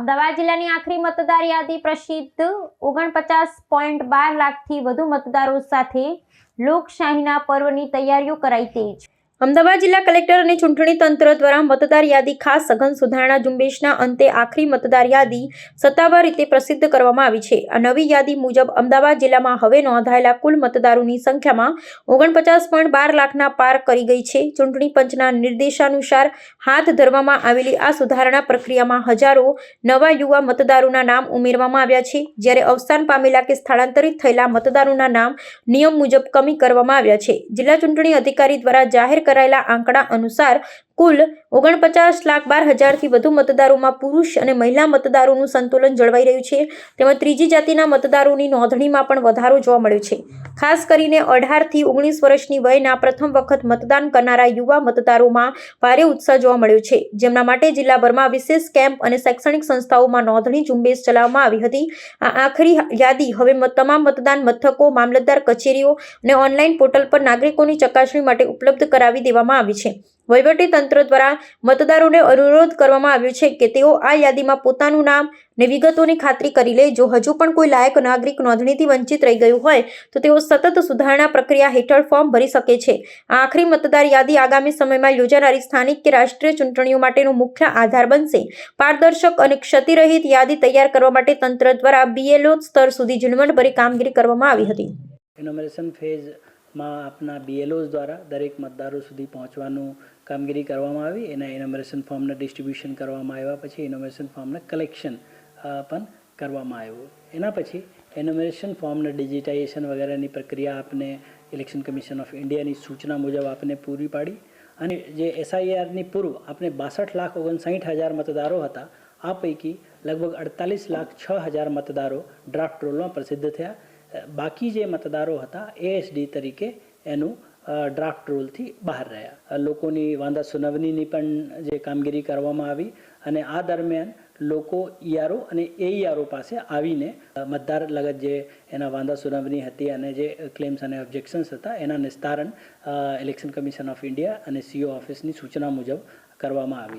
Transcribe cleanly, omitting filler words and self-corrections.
અમદાવાદ જિલ્લાની આખરી મતદાર યાદી પ્રસિદ્ધ 49.12 લાખથી વધુ મતદારો સાથે લોકશાહીના પર્વની તૈયારીઓ કરાઈ તેજ। અમદાવાદ જિલ્લા કલેક્ટર અને ચૂંટણી તંત્ર દ્વારા મતદાર યાદી ખાસ સઘન સુધારણા ઝુંબેશના અંતે આખરી મતદાર યાદી સત્તાવાર રીતે પ્રસિદ્ધ કરવામાં આવી છે। આ નવી યાદી મુજબ અમદાવાદ જિલ્લામાં હવે નોંધાયેલા કુલ મતદારોની સંખ્યામાં 49.12 લાખના પાર કરી ગઈ છે। ચૂંટણી પંચના નિર્દેશાનુસાર હાથ ધરવામાં આવેલી આ સુધારણા પ્રક્રિયામાં હજારો નવા યુવા મતદારોના નામ ઉમેરવામાં આવ્યા છે, જ્યારે અવસાન પામેલા કે સ્થળાંતરિત થયેલા મતદારોના નામ નિયમ મુજબ કમી કરવામાં આવ્યા છે। જિલ્લા ચૂંટણી અધિકારી દ્વારા જાહેર કરાયેલા આંકડા અનુસાર કુલ 49,12,000થી વધુ મતદારોમાં પુરુષ અને મહિલા મતદારોનું સંતુલન જળવાઈ રહ્યું છે, તેમજ ત્રીજી જાતિના મતદારોની નોંધણીમાં પણ વધારો જોવા મળ્યો છે। ખાસ કરીને 18 થી 19 વર્ષની વયના પ્રથમ વખત મતદાન કરનારા યુવા મતદારોમાં ભારે ઉત્સાહ જોવા મળ્યો છે, જેમના માટે જિલ્લાભરમાં વિશેષ કેમ્પ અને શૈક્ષણિક સંસ્થાઓમાં નોંધણી ઝુંબેશ ચલાવવામાં આવી હતી। આ આખરી યાદી હવે તમામ મતદાન મથકો, મામલતદાર કચેરીઓ અને ઓનલાઈન પોર્ટલ પર નાગરિકોની ચકાસણી માટે ઉપલબ્ધ કરાવી દેવામાં આવી છે। વહીવટી તંત્ર દ્વારા મતદારોને અનુરોધ કરવામાં આવ્યો છે કે તેઓ આ યાદીમાં પોતાનું નામ અને વિગતોની ખાતરી કરી લે। જો હજુ પણ કોઈ લાયક નાગરિક નોંધણીથી વંચિત રહી ગયું હોય તો તેઓ સતત સુધારણા પ્રક્રિયા હેઠળ ફોર્મ ભરી શકે છે। આ આખરી મતદાર યાદી આગામી સમયમાં યોજાનારી સ્થાનિક કે રાષ્ટ્રીય ચૂંટણીઓ માટેનો મુખ્ય આધાર બનશે। પારદર્શક અને ક્ષતિરહિત યાદી તૈયાર કરવા માટે તંત્ર દ્વારા BLO સ્તર સુધી ઝીણવટભરી કામગીરી કરવામાં આવી હતી। ઇનોમિનેશન ફેઝમાં આપના BLOs દ્વારા દરેક મતદારો સુધી પહોંચવાનું કામગીરી કરવામાં આવી। એના ઇનોમિનેશન ફોર્મના ડિસ્ટ્રીબ્યુશન કરવામાં આવ્યા પછી ઇનોમિનેશન ફોર્મના કલેક્શન પણ કરવામાં આવ્યું। એના પછી ઇનોમિનેશન ફોર્મના ડિજિટાઇઝેશન વગેરેની પ્રક્રિયા આપને ઇલેક્શન કમિશન ઓફ ઇન્ડિયાની સૂચના મુજબ આપને પૂરી પાડી અને જે SIRની પૂર્વ આપણે 62,59,000 મતદારો હતા। આ પૈકી લગભગ 48,06,000 મતદારો ડ્રાફ્ટ રોલમાં પ્રસિદ્ધ થયા। બાકી જે મતદારો હતા ASD તરીકે એનું ડ્રાફ્ટ રોલથી બહાર રહ્યા। લોકોની વાંધા સુનાવણીની પણ જે કામગીરી કરવામાં આવી અને આ દરમિયાન લોકો ERO અને AERO પાસે આવીને મતદાર લગત જે એના વાંધા સુનાવણી હતી અને જે ક્લેમ્સ અને ઓબ્જેક્શન્સ હતા એના નિસ્તારણ ઇલેક્શન કમિશન ઓફ ઇન્ડિયા અને CO ઓફિસની સૂચના મુજબ કરવામાં આવી।